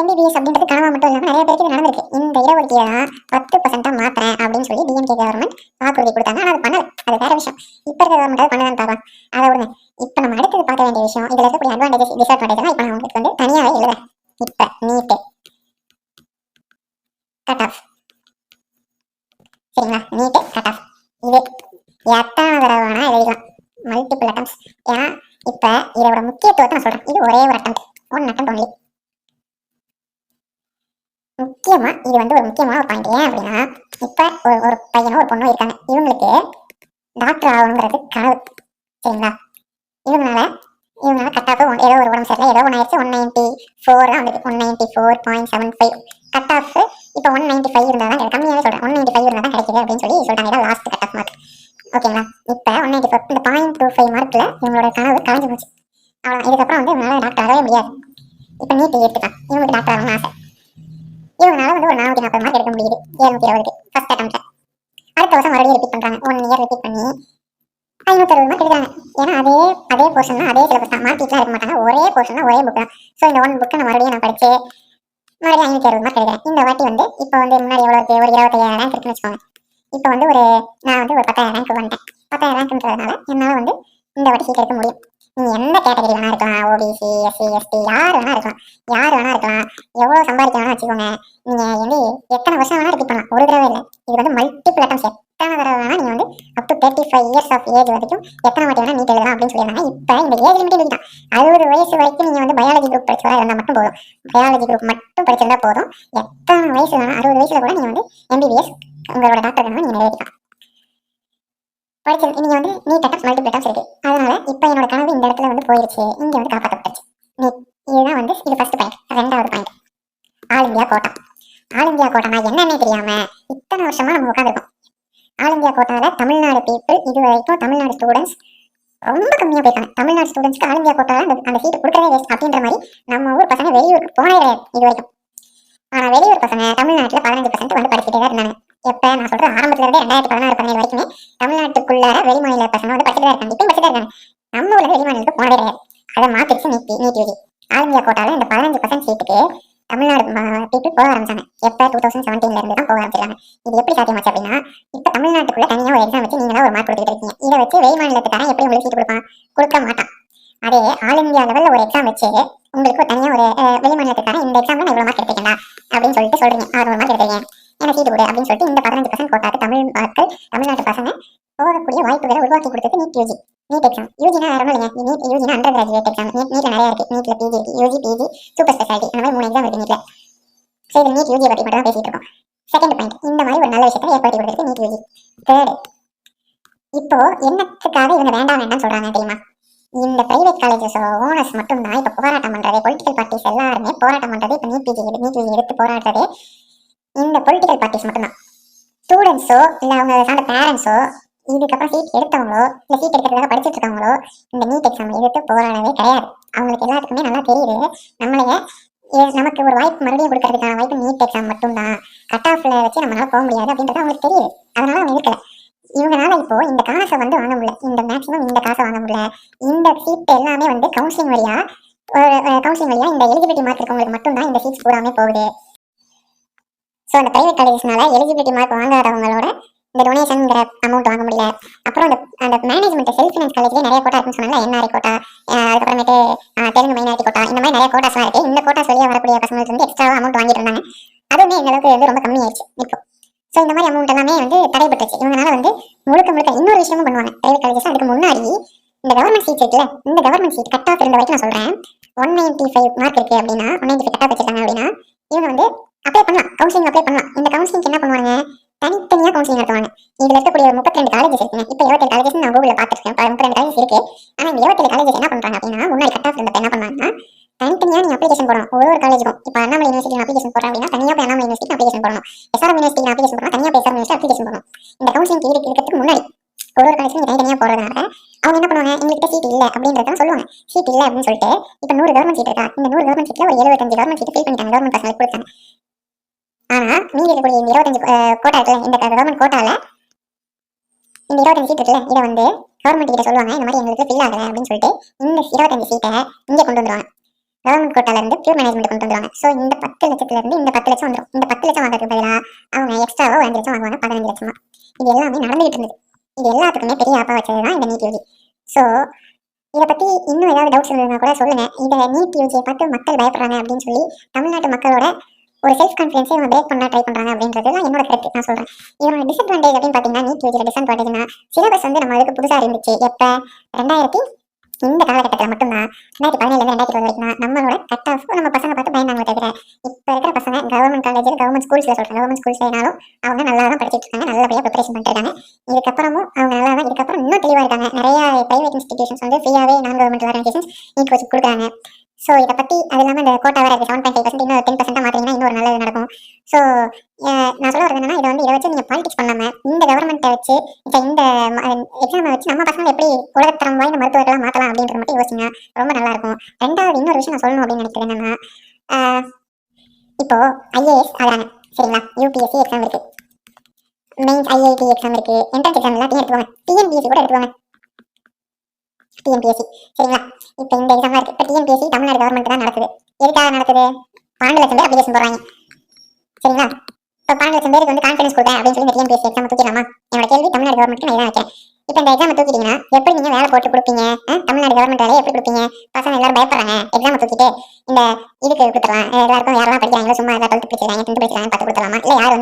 எம்பிபிஎஸ் அப்படின்றது கனவா மட்டும் இல்லாமல் நிறைய பேருக்கு இது நடந்திருக்கு. இந்த இடஒதுக்கீடை 10% மாத்திரேன் அப்படின்னு சொல்லி டிஎம்கே கவர்மெண்ட் வாக்குறுதி கொடுத்தாங்க. ஆனால் அது பண்ணல, அது வேற விஷயம். இப்போ இருக்க கவர்மெண்ட் பண்ணலான்னு பார்க்கலாம், அதை விடுங்க. இப்போ நம்ம அடுத்தது பார்க்க வேண்டிய விஷயம், இதில் இருக்கக்கூடிய அட்வான்டேஜஸ் டிஸ்அட்வான்டேஜ் இப்போ நான் உங்களுக்கு வந்து தனியாகவே எழுதுறேன். இப்போ நீட்டு கட் ஆஃப் சரிங்களா. நீட்டு கட் ஆஃப் இது எத்தனை தடவை வேணா எழுதிக்கலாம், மல்டிபிள் அட்டம்ஸ். ஏன்னா இப்போ இதோட முக்கியத்துவத்தை நான் சொல்றேன். இது ஒரே ஒரு அட்டம், ஒன் அட்டம் ஒன்லி. முக்கியமா இது வந்து ஒரு முக்கியமான ஒரு பாயிண்ட். ஏன் அப்படின்னா இப்போ ஒரு பையனோ ஒரு பொண்ணோ இருக்காங்க, இவங்களுக்கு டாக்டர் ஆகணுங்கிறது கனவு சரிங்களா. இவங்களால கட் ஆஃப் ஏதோ ஒரு உடம்பு சரியில்லை, ஏதோ ஒன்று ஆயிடுச்சு. 194 தான் வந்து 194.75 கட் ஆஃப். இப்போ 195 இருந்தால் தான் கம்மியாகவே சொல்கிறேன், 195 இருந்தால் தான் கிடைக்குது அப்படின்னு சொல்லி சொல்லிட்டாங்க. இதான் லாஸ்ட் கட் ஆஃப் மார்க் ஓகேங்களா. இப்போ 194 இந்த 0.25 மார்க்கில் இவங்களோட கனவு கலைஞ்சு போச்சு. அவ்வளோ, இதுக்கப்புறம் வந்து இவங்களால டாக்டர் ஆகவே முடியாது. இப்போ நீட் எடுத்துக்கலாம், இவங்களுக்கு டாக்டர் ஆகணும்னு ஆசை. இவங்களால வந்து ஒரு 440 மார்க் எடுக்க முடியுது 720க்கு ஃபர்ஸ்ட் அட்டம்ப்ட்ல. அடுத்த வருஷம் மறுபடியும் ரிப்பீட் பண்ணுறாங்க, 1 இயர் ரிப்பீட் பண்ணி 560 மார்க் எடுக்கிறாங்க. ஏன்னா அதே போர்ஷன் தான், அதே சிலபஸ் தான், மார்க்கெட்லாம் இருக்க மாட்டாங்க, ஒரே போர்ஷன் தான், ஒரே புக் தான். ஸோ இந்த 1 புக்கை நான் மறுபடியும் படிச்சு மறுபடியும் 560 மார்க் எடுக்கிறேன். இந்த வாட்டி வந்து இப்போ வந்து முன்னாடி எவ்வளோ இருக்குது, ஒரு 25,000 ரேங்க் இருக்குன்னு வச்சுக்கோங்க. இப்போ வந்து நான் வந்து ஒரு 10,000 ரேங்க் வந்துட்டேன். 10,000 ரேங்க்ன்றதுனால என்னால் வந்து இந்த வாட்டி சீட் எடுக்க முடியும். நீ எந்த கேட்டகரி வேணா இருக்கலாம், ஓபிசி எஸ்சி எஸ்டி யார் வேணா இருக்கலாம், எவ்வளோ சம்பாதிக்க வேணா வச்சுக்கோங்க. நீங்க வந்து எத்தனை வருஷம் வேணா ரிப்பீட் பண்ணலாம், ஒரு தடவை இல்லை. இது வந்து மல்டிபிள் அட்டம்ஸ், எத்தனை தடவை வேணா நீங்க வந்து up to 35 years of age வரைக்கும் எத்தனை வாட்டி வேணா நீட் எழுதலாம் அப்படின்னு சொல்லியிருந்தாங்க. இப்போ இந்த ஏஜ் லிமிட் இல்லைதான், 60 வயசு வரைக்கும் நீங்க வந்து பயாலஜி குரூப் படிச்சதா இருந்தால் மட்டும் போதும், பயாலஜி குரூப் மட்டும் படிச்சிருந்தா போதும். எத்தனை வயசு வேணா 60 வயசுல கூட நீங்க வந்து எம்பிபிஎஸ் உங்களோட டாக்டர் வேணா நீங்க எழுதிக்கலாம். படிச்சது நீங்க வந்து நீட் அட்டம்ஸ் மல்டிபிள் அட்டம்ஸ் இருக்கு. அதனால இப்போ என்னோட கனவு இந்த இடத்துல வந்து போயிருச்சு, இங்க வந்து காப்பாற்றப்பட்டுச்சு. நீட் இதுதான் வந்து இது ஃபர்ஸ்ட் பாயிண்ட். ரெண்டாவது point, all India quota. All India கோட்டானா என்னன்னே தெரியாம இத்தனை வருஷமா நம்ம உட்காந்துருக்கோம். ஆல் இந்தியா கோட்டால தமிழ்நாடு பீப்புள் இது வரைக்கும் தமிழ்நாடு ஸ்டூடெண்ட்ஸ் ரொம்ப கம்மியா போயிருக்காங்க. தமிழ்நாடு ஸ்டூடெண்ட்ஸ்க்கு ஆல் இந்தியா கோட்டால அந்த சீட் கொடுக்கறதே வேஸ்ட் அப்படின்ற மாதிரி நம்ம ஊர் பசங்க வெளியூருக்கு போனே கிடையாது இது வரைக்கும். ஆனா வெளியூர் பசங்க தமிழ்நாட்டில் 15% வந்து படிச்சுட்டே தான் இருந்தாங்க. எப்ப நான் சொல்றேன், ஆரம்பத்துல இருந்தே 2016-17 வரைக்குமே தமிழ்நாட்டுக்குள்ளார வெளிமாநில பசங்க வந்து படிச்சுட்டு தான் இருக்காங்க, இப்பயும் படிச்சுட்டு இருக்காங்க. நம்ம ஊர்ல வெளிமாநிலத்துக்கு போனதே கிடையாது. அதை மாத்திருச்சு நீட் யூஜி. ஆல் இந்தியா கோட்டால இந்த 15% சீட்டுக்கு தமிழ்நாடு பீப்புள் போக ஆரம்பிச்சாங்க. எப்போ 2017 இருந்து தான் போக ஆரம்பிச்சிருக்காங்க. இது எப்படி சாத்தியமாச்சு அப்படின்னா, இப்போ தமிழ்நாட்டுக்குள்ள தனியாக ஒரு எக்ஸாம் வச்சு நீங்க தான் ஒரு மார்க் கொடுத்துட்டு இருக்கீங்க. இதை வச்சு வெளி மாநிலத்துக்காரன் எப்படி உங்களுக்கு சீட்டு கொடுப்பான்? கொடுக்க மாட்டான். அதே ஆல் இந்தியா லெவலில் ஒரு எக்ஸாம் வச்சு உங்களுக்கு தனியாக ஒரு வெளி மாநிலத்துக்காரன் இந்த எக்ஸாம்ல நான் இவ்வளோ மார்க் எடுத்துக்கேன்டா அப்படின்னு சொல்லிட்டு சொல்றீங்க, 600 மார்க் எடுத்துருக்கேன் எனக்கு சீட்டு கொடு அப்படின்னு சொல்லிட்டு இந்த 15% கோட்டாக்கு தமிழ்நாட்டு பசங்க போகக்கூடிய வாய்ப்புகளை உருவாக்கி கொடுத்தது நீட் யூஜி. நீட் எக்ஸாம் யூஜினா யாரும் இல்லைங்க. நீட் யூஜினா அண்டர் கிராஜுவேட் எக்ஸாம். நீட்ல நிறைய இருக்கு. நீட்ல பிஜி இருக்கு, யூஜி, பிஜி, சூப்பர் ஸ்பெஷாலிட்டி, அந்த மாதிரி 3 எக்ஸாம் இருக்கு நீட்ல. ஸோ இது நீட் யூஜி பற்றி மட்டும் தான் பேசிட்டு இருக்கோம். செகண்ட் பாயிண்ட், இந்த மாதிரி ஒரு நல்ல விஷயத்தை ஏற்படுத்தி கொடுத்துருக்கு நீட் யூஜி. தேர்டு, இப்போ என்னத்துக்காக இவங்க வேண்டாம் சொல்றாங்க தெரியுமா? இந்த பிரைவேட் காலேஜஸ் ஓனர்ஸ் மட்டும் தான் இப்போ போராட்டம் பண்றது. பொலிட்டிக்கல் பார்ட்டிஸ் எல்லாருமே போராட்டம் பண்றது. இப்போ நீட் யூஜி எடுத்து போராடுறது இந்த பொலிட்டிக்கல் பார்ட்டிஸ் மட்டும்தான். ஸ்டூடெண்ட்ஸோ இல்லை அவங்க சார்ந்த பேரண்ட்ஸோ இதுக்கப்புறம் சீட் எடுத்தவங்களோ இல்லை சீட் எடுக்கிறதுக்காக படிச்சுட்டு இருக்கவங்களோ இந்த நீட் எக்ஸாம் எடுத்து போராடவே கிடையாது. அவங்களுக்கு எல்லாத்துக்குமே நல்லா தெரியுது, நமக்கு ஒரு வாய்ப்பு மறுபடியும் கொடுக்கறதுக்கான வாய்ப்பு நீட் எக்ஸாம் மட்டும்தான். கட் ஆஃப்ல வச்சு நம்மளால போக முடியாது அப்படின்றது அவங்களுக்கு தெரியுது. அதனால அவங்க இருக்கல. இவங்களால இப்போ இந்த காசை வாங்க முடியல, இந்த மேக்ஸிமம் இந்த காசை வாங்க முடியல. இந்த சீட் எல்லாமே கவுன்சிலிங் வழியா இந்த எலிஜிபிலிட்டி மார்க் இருக்கவங்களுக்கு மட்டும்தான் இந்த சீட்ஸ் பூராமே போகுது. ஸோ அந்த பிரைவேட் காலேஜஸ்னால எலிஜிபிலிட்டி மார்க் வாங்காதவங்களோட இந்த டொனேஷன்ங்கிற அமௌண்ட் வாங்க முடியல. அப்புறம் அந்த மேனேஜ்மெண்ட் செல்ஃப் ஃபினான்ஸ் காலேஜ்லேயே நிறைய கோட்டா இருக்குன்னு சொன்னாங்க. என்ஆர்ஐ கோட்டா, அதுக்கப்புறமேட்டு தெலுங்கு மைனாரிட்டி கோட்டா, இந்த மாதிரி நிறைய கோட்டாஸ்லாம் இருக்கு. இந்த கோட்டாஸ் வழியாக வரக்கூடிய பசங்களுக்கு எக்ஸ்ட்ரா அமௌண்ட் வாங்கிட்டு இருந்தாங்க. அதுவுமே இந்த அளவுக்கு ரொம்ப கம்மியாயிடுச்சு இப்போ. ஸோ இந்த மாதிரி அமௌண்ட் எல்லாமே தடைப்பட்டுச்சு. இவங்களால முழுக்க இன்னொரு விஷயமும் பண்ணுவாங்க பிரைவேட் காலேஜஸ். அதுக்கு முன்னாடி இந்த கவர்மெண்ட் சீட் இருக்குல்ல, இந்த கவர்மெண்ட் சீட் கட் ஆஃப் இருந்த வரைக்கும் நான் சொல்றேன், 195 மார்க் இருக்கு அப்படின்னா, 195 கட் ஆஃப் வச்சிருக்காங்க அப்படின்னா, இவங்க அப்ளை பண்ணலாம், கவுன்சிலிங் அப்ளை பண்ணலாம். இந்த கவுன்சிலிங் என்ன பண்ணுவாங்க, தனித்தனியா கவுன்சிலிங் நடத்துவாங்க. இதுல இருக்கக்கூடிய ஒரு 32 காலேஜஸ் இருக்குங்க. இப்போ 27 காலேஜஸ் நான் கூகுள்ல பாத்துருக்கேன். 32 காலேஜஸ் இருக்கு. ஆனா இந்த 27 காலேஜஸ் என்ன பண்றாங்க அப்படின்னா, முன்னாடி கட் ஆஃப் இருந்தப்ப என்ன பண்ணாங்கன்னா, தனித்தனியா நீங்க அப்ளிகேஷன் போடணும். ஒரு காலேஜுக்கும் இப்போ அண்ணாமலை யூனிவர்சிட்டி அப்ளிகேஷன் போடுறேன் அப்படின்னா தனியா போய் அண்ணாமலை யூனிவர்சிட்டி அப்ளிகேஷன் போடணும். எஸ்ஆர்எம் யூனிவர்சிட்டி அப்ளிகேஷன் போடணும், தனியா போய் எஸ்ஆர்எம் யூனிவர்சிட்டி அப்ளிகேஷன் போடணும். இந்த கவுன்சிலிங் இருக்கிறதுக்கு முன்னாடி ஒரு காலேஜுக்கு தனித்தனியா போடுறதுனால அவங்க என்ன பண்ணுவாங்க, எங்ககிட்ட சீட் இல்லை அப்படின்றத சொல்லுவாங்க. சீட் இல்லை அப்படின்னு சொல்லிட்டு இப்போ 100 கவர்மெண்ட் சீட் இருக்கா, இந்த 100 கவர்மெண்ட் சீட்ல ஒரு 75 கவர்மெண்ட் சீட் ஃபில் பண்ணிட்டாங்க, கவர்மெண்ட் பசங்களுக்கு கொடுத்தாங்க. ஆனா மீதி இருக்கக்கூடிய இந்த 25 கோட்டா இருக்குல்ல, இந்த கவர்மெண்ட் கோட்டால இந்த 25 சீட் இருக்குல்ல, இதை கவர்மெண்ட் கிட்ட சொல்லுவாங்க, இந்த மாதிரி எங்களுக்கு ஃபில் ஆகலை அப்படின்னு சொல்லிட்டு இந்த 25 சீட்டை இங்கே கொண்டு வந்துருவாங்க. கவர்மெண்ட் கோட்டால இருந்து பியூர் மேனேஜ்மெண்ட் கொண்டு வந்துருவாங்க. ஸோ இந்த 10 லட்சத்துல இருந்து இந்த 10 லட்சம் வந்துடும். இந்த 10 லட்சம் வாங்குறதுக்கு பதிலாக அவங்க எக்ஸ்ட்ராவோ 5 லட்சம் வாங்குவாங்க, 15 லட்சமா. இது எல்லாமே நடந்துகிட்டு இருந்தது. இது எல்லாத்துக்குமே பெரிய ஆப்பா வச்சதுதான் இந்த நீட் யூஜி. ஸோ இதை பத்தி இன்னும் ஏதாவது டவுட்ஸ் இருந்ததுன்னா கூட சொல்லுங்க. இந்த நீட் யூஜியை பார்த்து மக்கள் பயப்படுறாங்க அப்படின்னு சொல்லி தமிழ்நாட்டு மக்களோட ஒரு செல்ஃப் கான்ஃபிடன்ஸை இவங்க பிரேக் பண்ண ட்ரை பண்றாங்க அப்படின்றது தான் என்னோட கருத்து. நான் சொல்றேன், இதோட டிஸ்அட்வான்டேஜ் அப்படின்னு பாத்தீங்கன்னா, நீட் யூஜியோட டிஸ்அட்வான்டேஜ்னா சிலபஸ் நம்ம அதுக்கு புதுசா இருந்துச்சு. எப்ப 2000 இந்த காலகட்டத்தில் மட்டும்தான் 2017 2020 வரைக்கும் நம்மளோட கட் ஆஃப் நம்ம பசங்க பார்த்து பயந்தாங்க. தவிர இப்போ இருக்கிற பசங்க கவர்மெண்ட் காலேஜ் கவர்மெண்ட் ஸ்கூல்ஸ்ல சொல்றாங்க, கவர்மெண்ட் ஸ்கூல்ஸ்னாலும் அவங்க நல்லா தான் படிச்சுட்டு இருக்காங்க, நல்லபடியாக ப்ரிப்பரேஷன் பண்ணிட்டு இருக்காங்க. இதுக்கப்புறமும் அவங்க நல்லா தான், இதுக்கப்புறம் இன்னும் தெளிவாக இருக்காங்க. நிறைய பிரைவேட் இன்ஸ்டிடியூஷன்ஸ் ஃப்ரீயாவே நான் கவர்மெண்ட் ஆர்கனைசேஷன்ஸ் நீட் கோச்சிங் கொடுக்குறாங்க. ஸோ இதை பற்றி அது இல்லாமல் இந்த கோட்டா வேறு 7.5% இன்னும் 10% மாற்றிங்கன்னா இன்னொரு நல்லது நடக்கும். ஸோ நான் சொல்ல வரது என்னன்னா, இதை வச்சு நீங்கள் பாலிடிக்ஸ் பண்ணாமல் இந்த கவர்மெண்ட்டை வச்சு இந்த எக்ஸாமை வச்சு நம்ம பசங்களை எப்படி உலகத்தரம் வாய்ந்த மருத்துவர்களாக மாற்றலாம் அப்படின்றது மட்டும் யோசிங்க, ரொம்ப நல்லாயிருக்கும். ரெண்டாவது இன்னொரு விஷயம் நான் சொல்லணும் அப்படின்னு நினைக்கிறது என்னன்னா, இப்போ ஐஏஎஸ் ஆகிறாங்க சரிங்களா, யூபிஎஸ்சி எக்ஸாம் இருக்குது, மெயின்ஸ் ஐஐடி எக்ஸாம் இருக்குது, என்ட்ரன்ஸ் எக்ஸாம் எல்லாத்தையும் எடுத்துவாங்க, டிஎன்பிஎஸ்சி கூட எடுத்துவாங்க. டிஎன்பிஎஸ்சி சரிங்களா, இப்போ இந்த எக்ஸாம் இருக்கு. இப்போ டிஎன்பிஎஸ்சி தமிழ்நாடு கவர்மெண்ட் தான் நடக்குது. எதுக்காக நடக்குது, 12 லட்சம் பேர் அப்ளிகேஷன் போடுறாங்க சரிங்களா. இப்போ 12 லட்சம் பேருக்கு கான்ஃபிடன்ஸ் கொடுத்தேன் அப்படின்னு சொல்லி இந்த டிஎன்பிஎஸ்சி எக்ஸாம் தூக்கிடலாமா? என்னோட கேள்வி தமிழ்நாடு கவர்மெண்ட்டுக்கு நான் இதான் வைக்கிறேன். இப்போ இந்த எக்ஸாம் தூக்கிட்டீங்கன்னா எப்படி நீங்க வேலை போட்டு கொடுப்பீங்க? தமிழ்நாடு கவர்மெண்ட் வேலையை எப்படி கொடுப்பீங்க? பசங்க எல்லாரும் பயப்படுறாங்க, எக்ஸாம் தூக்கிட்டு இந்த இதுக்கு கொடுத்துடலாம். எல்லாருக்கும் யாரெல்லாம் படிக்கிறாங்களோ சும்மா எல்லாம் 12th படிச்சிருக்காங்க 10th படிச்சிருக்காங்க பார்த்து கொடுத்துடலாமா? இல்லை யார்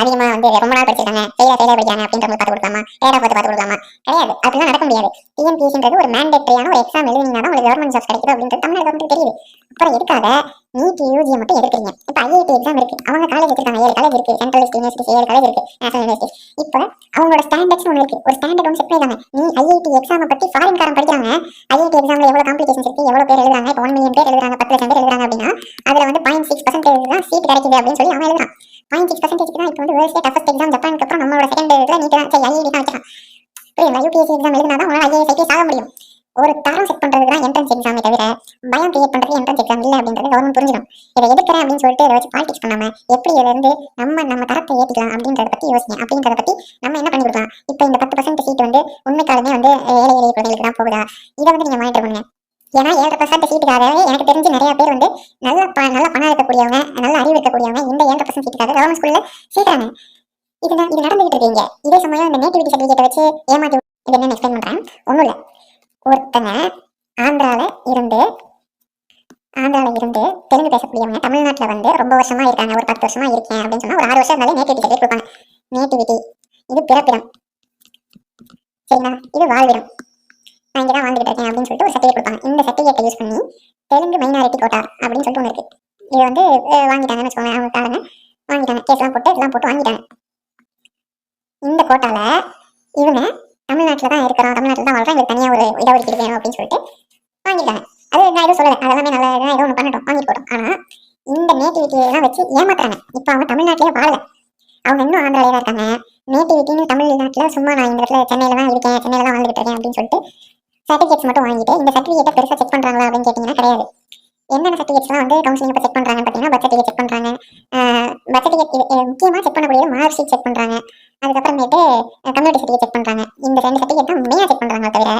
அதிகமாக ரொம்ப நாள் படிச்சிருக்காங்க ஃபெயிலாக படிக்கிறாங்க அப்படின்றவங்க பார்த்து கொடுக்கலாமா? ஏடா பார்த்து கொடுக்கலாமா? கிடையாது, அப்படிலாம் நடக்க முடியாது. டிஎன்பிஎஸ்சின்றது ஒரு மேண்டேட்டரியான ஒரு எக்ஸாம் எழுதினீங்கன்னா தான் உங்களுக்கு கவர்மெண்ட் ஜாப்ஸ் கிடைக்குது அப்படின்றது தமிழ்நாடு கவர்மெண்ட் தெரியுது. அப்புறம் எதுக்காக நீட் யூஜியை மட்டும் எடுக்கிறீங்க? இப்போ ஐஐடி எக்ஸாம் இருக்கு, அவங்க காலேஜ் வச்சிருக்காங்க, 7 காலேஜ் இருக்கு, சென்ட்ரல் யூனிவர்சிட்டி 7 காலேஜ் இருக்கு, நேஷனல் யூனிவர்சிட்டி. இப்போ அவங்களோட ஸ்டாண்டர்ட்ஸ் ஒன்று இருக்கு, ஒரு ஸ்டாண்டர்ட் ஒன்று செட் பண்ணிடுறாங்க. நீ ஐஐடி எக்ஸாமை பற்றி ஃபாரின் காரன் படிக்கிறாங்க, ஐஐடி எக்ஸாம்ல எவ்வளவு காம்ப்ளிகேஷன்ஸ் இருக்கு, எவ்வளவு பேர் எழுதுறாங்க, இப்போ 1 மில்லியன் பேர் எழுதுறாங்க, 10 லட்சம் பேர் எழுதுறாங்க அப்படின்னா அதுல 0.6% தான் சீட் கிடைக்குது அப்படின்னு சொல்லி அவன் எழுதுறான். 0.6% தான் இப்போ வேர்ல்ட்ஸ் டஃபஸ்ட் எக்ஸாம் ஜப்பானுக்கு அப்புறம் நம்மளோட செகண்ட் இதுல நீட் தான். சரி ஐஐடி தான் வச்சிருக்கான். புரியுங்களா? யூபிஎஸ்சி எக்ஸாம் எழுதினா தான் உங்களால் ஐஏஎஸ் ஐபிஎஸ் ஆக முடியும். ஒரு தரம் செட் பண்றதுக்கு தான் என்ட்ரன்ஸ் எக்ஸாமே தவிர பயம் கிரியேட் பண்றது என்ட்ரன்ஸ் எக்ஸாம் இல்லை அப்படின்றது கவர்மெண்ட் புரிஞ்சிடும். இதை எடுக்கிறேன் அப்படின்னு சொல்லிட்டு இதை வச்சு பாலிடிக்ஸ் பண்ணாம எப்படி இதை நம்ம தரத்தை ஏற்றிக்கலாம் அப்படின்றத பத்தி யோசிங்க. அப்படின்றத பத்தி நம்ம என்ன பண்ணி கொடுக்கலாம்? இப்போ இந்த 10% சீட் உண்மைக்காலுமே ஏழை எளிய குழந்தைகளுக்கு தான் போகுதா? இதை நீங்க மானிட்டர் பண்ணுங்க. ஏன்னா 7% சீட்டுக்காகவே எனக்கு தெரிஞ்சு நிறைய பேர் வந்து நல்ல பணம் இருக்கக்கூடியவங்க, நல்ல அறிவு இருக்கக்கூடியவங்க இந்த 7% சீட்டுக்காக கவர்மெண்ட் ஸ்கூல்ல சேர்க்கறாங்க. இது நடந்துகிட்டு இருக்கீங்க. இதே சமயம் இந்த நேட்டிவிட்டி சர்டிஃபிகேட்டை வச்சு ஏமாத்தி இது என்னன்னு எக்ஸ்பிளைன் பண்றேன். ஒன்றும் இல்லை, ஒருத்தங்க ஆந்திரால இருந்து தெலுங்கு பேசக்கூடியவங்க தமிழ்நாட்டில் வந்து ரொம்ப வருஷமா இருக்காங்க, ஒரு 10 வருஷமா இருக்கேன் அப்படின்னு சொன்னா ஒரு 6 வருஷம் இருந்தாலே நேட்டிவிட்டி சர்டிஃபிகேட் கொடுப்பாங்க. நேட்டிவிட்டி இது பிறப்பிடம், சரிங்களா, இது வாழ்விடம், நான் இங்கே தான் வாழ்ந்துகிட்டு இருக்கேன் அப்படின்னு சொல்லிட்டு ஒரு சர்டிஃபிகேட் கொடுப்பாங்க. இந்த சர்டிஃபிகேட்டை யூஸ் பண்ணி தெலுங்கு மைனாரிட்டி கோட்டா அப்படின்னு சொல்லிட்டு ஒன்று இருக்கு. இது வந்து வாங்கிட்டாங்கன்னு வச்சுக்கோங்க, அவங்க காரங்க வாங்கிட்டாங்க, கேஸ்லாம் போட்டு இதெல்லாம் போட்டு வாங்கிட்டாங்க. இந்த கோட்டால இவங்க தமிழ்நாட்டில் தான் இருக்கிறோம், தமிழ்நாட்டில் தான் வாழ்றோம், இவங்க தனியாக ஒரு இடஒதுக்கீடு வேணும் அப்படின்னு சொல்லிட்டு வாங்கிட்டாங்க. அது நான் எதுவும் சொல்லலை, அதெல்லாமே நல்லா ஏதோ ஒன்று பண்ணட்டும், வாங்கிட்டு போட்டோம். ஆனால் இந்த நேட்டிவிட்டியெல்லாம் வச்சு ஏமாத்துறாங்க. இப்போ அவங்க தமிழ்நாட்டிலே வாழல, அவங்க இன்னும் ஆந்திராலே தான் இருக்காங்க. நேட்டிவிட்டின்னு தமிழ்நாட்டில் சும்மா நான் இந்த இடத்துல சென்னையில் தான் இருக்கேன், சென்னையில் தான் வாழ்ந்துட்டு இருக்கேன் அப்படின்னு சொல்லிட்டு சர்டிஃபிகேட்ஸ் மட்டும் வாங்கிட்டு இந்த சர்டிஃபிகேட்டை பெருசாக செக் பண்ணுறாங்களா அப்படின்னு கேட்டிங்கன்னா கிடையாது. என்னென்ன சர்டிஃபிகேட்ஸ்லாம் வந்து கவுன்சிலிங் இப்போ செக் பண்ணுறாங்கன்னு பார்த்தீங்கன்னா பர்த் சர்டிஃபிகேட் செக் பண்ணுறாங்க. பர்த் சர்டிஃபிகேட் முக்கியமாக செக் பண்ணக்கூடியது மார்க் ஷீட் செக் பண்ணுறாங்க. அதுக்கப்புறமேட்டு கம்யூனிட்டி சர்டிஃபிகேட் செக் பண்ணுறாங்க. இந்த 2 சர்டிஃபிகேட் தான் மெயினாக செக் பண்ணுறாங்க. தவிர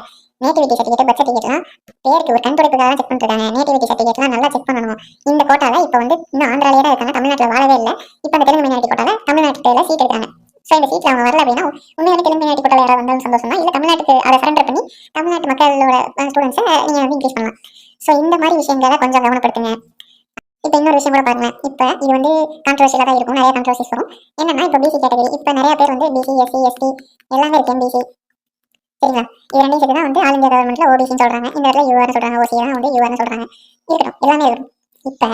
நேட்டிவிட்டி சர்டிஃபிகேட் பர்த் சர்டிஃபிகேட்லாம் பேருக்கு ஒரு கண்துடைப்புக்காக செக் பண்ணிருக்காங்க. நேட்டிவிட்டி சர்டிஃபிகேட்லாம் நல்லா செக் பண்ணணும். இந்த கோட்டாவில் இப்போ வந்து இன்னும் ஆந்திராலே தான் இருக்காங்க, தமிழ்நாட்டில் வாழவே இல்லை. இப்போ அந்த தெலுங்கு மைனாரிட்டி கோட்டாவில் தமிழ்நாட்டில் சீட் இருக்காங்க. ஸோ இந்த சீட்டில் அவங்க வரல அப்படின்னா உண்மையான தெலுங்கு மைனாரிட்டி கோட்டாவில் யாராவது வந்தாலும் சந்தோஷம் தான். இல்லை தமிழ்நாட்டுக்கு அதை சரண்டர் பண்ணி தமிழ்நாட்டு மக்களோட ஸ்டூடெண்ட்ஸை நீங்கள் வந்து இன்க்ரீஸ் பண்ணலாம். ஸோ இந்த மாதிரி விஷயங்களை கொஞ்சம் கவனப்படுத்துங்க. இப்போ இன்னொரு விஷயம் கூட பாருங்க, இப்போ இது வந்து கான்ட்ரவர்சியாக தான் இருக்கும், நிறைய கான்ட்ரவர்சிஸ் வரும். என்னன்னா இப்போ பிசி கேட்டகரி, இப்போ நிறைய பேர் வந்து பிசி எஸ்சி எஸ்டி எல்லாமே இருக்கு, எம்பிசி, சரிங்களா, இது ரெண்டையும் சேர்த்து தான் வந்து ஆல் இந்தியா கவர்மெண்ட்ல ஓபிசின்னு சொல்றாங்க. இந்த இடத்துல யூஆர்னு சொல்றாங்க, ஓசி தான் வந்து யூஆர்னு சொல்றாங்க. இருக்கட்டும், எல்லாமே இருக்கும். இப்போ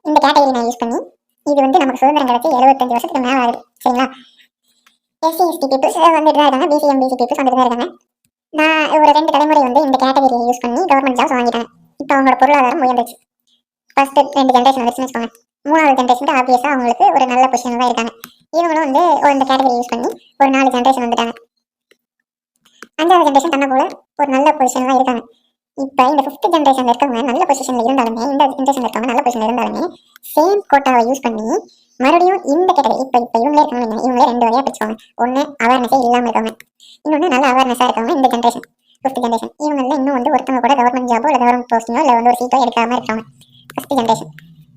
இந்த கேட்டகரி நான் யூஸ் பண்ணி இது வந்து நமக்கு சுதந்திரம் கிடைச்சி 75 வருஷத்துக்கு மேலே ஆகுது, சரிங்களா. எஸ்சி எஸ்டி பீப்புள்ஸ் வந்துட்டு தான் இருக்காங்க, பிசி எம்பிசி பீப்புள்ஸ் வந்துட்டு தான் இருக்காங்க. நான் ஒரு 2 தலைமுறை வந்து இந்த கேட்டகரியை யூஸ் பண்ணி கவர்மெண்ட் ஜாப்ஸ் வாங்கிட்டாங்க. இப்போ அவங்களோட பொருளாதாரம் உயர்ந்துச்சு. ஃபர்ஸ்ட் 2 ஜென்ரேஷன் வந்துச்சுன்னு வச்சுக்கோங்க. 3வது ஜென்ரேஷன் ஆப்வியஸாக அவங்களுக்கு ஒரு நல்ல பொசிஷன் தான் இருக்காங்க. இவங்களும் வந்து இந்த கேட்டகரி யூஸ் பண்ணி ஒரு 4 ஜென்ரேஷன் வந்துட்டாங்க. 5வது ஜென்ரேஷன் தன்னை போல ஒரு நல்ல பொசிஷன் தான் இருக்காங்க. இப்போ இந்த 5th ஜென்ரேஷன் இருக்கவங்க நல்ல பொசிஷன்ல இருந்தாலுமே, இந்த ஜென்ரேஷன் இருக்கவங்க நல்ல பொசிஷன்ல இருந்தாலுமே சேம் கோட்டாவை யூஸ் பண்ணி மறுபடியும் இந்த கேட்டகரி இப்போ இவங்களே இருக்காங்க, இவங்களே 2 வகையாக பிரிச்சுக்கோங்க. ஒன்று அவேர்னஸே இல்லாமல் இருக்கவங்க, இன்னொன்று நல்ல அவேர்னஸாக இருக்கவங்க. இந்த ஜென்ரேஷன் 5th ஜென்ரேஷன் இவங்களில் இன்னும் வந்து ஒருத்தவங்க கூட கவர்மெண்ட் ஜாபோ இல்லை கவர்மெண்ட் போஸ்டிங்கோ இல்லை வந்து ஒரு சீட்டோ எடுக்காமல் இருக்காங்க. 1st ஜென்ரேஷன்,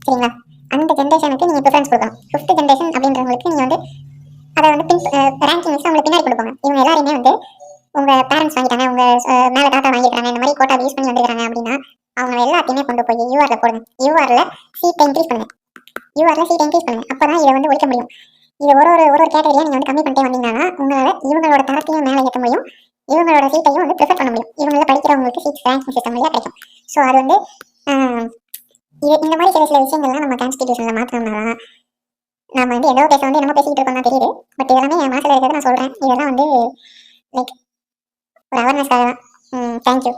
சரிங்களா. அந்த ஜென்ரேஷனுக்கு நீங்கள் ப்ரிஃபரன்ஸ் கொடுக்கணும். 5th ஜென்ரேஷன் அப்படின்றவங்களுக்கு நீங்கள் வந்து அதை வந்து ரேங்கிங் வச்சு அவங்களுக்கு பின்னாடி கொடுப்பாங்க. இவங்க எல்லாருமே வந்து உங்கள் பேரண்ட்ஸ் வாங்கிட்டாங்க, உங்கள் மேலே தாத்தா வாங்கிட்டாங்க, இந்த மாதிரி கோட்டா யூஸ் பண்ணி வந்துருக்காங்க அப்படின்னா அவங்க எல்லாத்தையுமே கொண்டு போய் யூஆரில் போடுங்க. யூஆரில் சீட்டை இன்க்ரீஸ் பண்ணுங்க. அப்போ தான் இதை வந்து ஒழிக்க முடியும். இது ஒரு கேட்டகரியாக நீங்கள் வந்து கம்மி பண்ணிட்டே வந்தீங்கன்னா உங்களால் இவங்களோட தரத்தையும் மேலே ஏற்ற முடியும், இவங்களோட சீட்டையும் வந்து ப்ரிஃபர் பண்ண முடியும். இவங்கள படிக்கிறவங்களுக்கு சீட் ரேங்கிங் சிஸ்டம் வழியாக கிடைக்கும். ஸோ அது வந்து இந்த மாதிரி சில விஷயங்கள்லாம் நம்ம கான்ஸ்டிடியூஷனில் மாற்றணும்னா நம்ம வந்து ஏதோ பேச வந்து என்னமோ பேசிக்கிட்டு இருக்கோம் தான் தெரியுது. பட் இதெல்லாமே என் மனசில் இருக்கிறத நான் சொல்கிறேன். இதெல்லாம் வந்து லைக் ஒரு அவேர்னஸ்க்காக தான். தேங்க்யூ.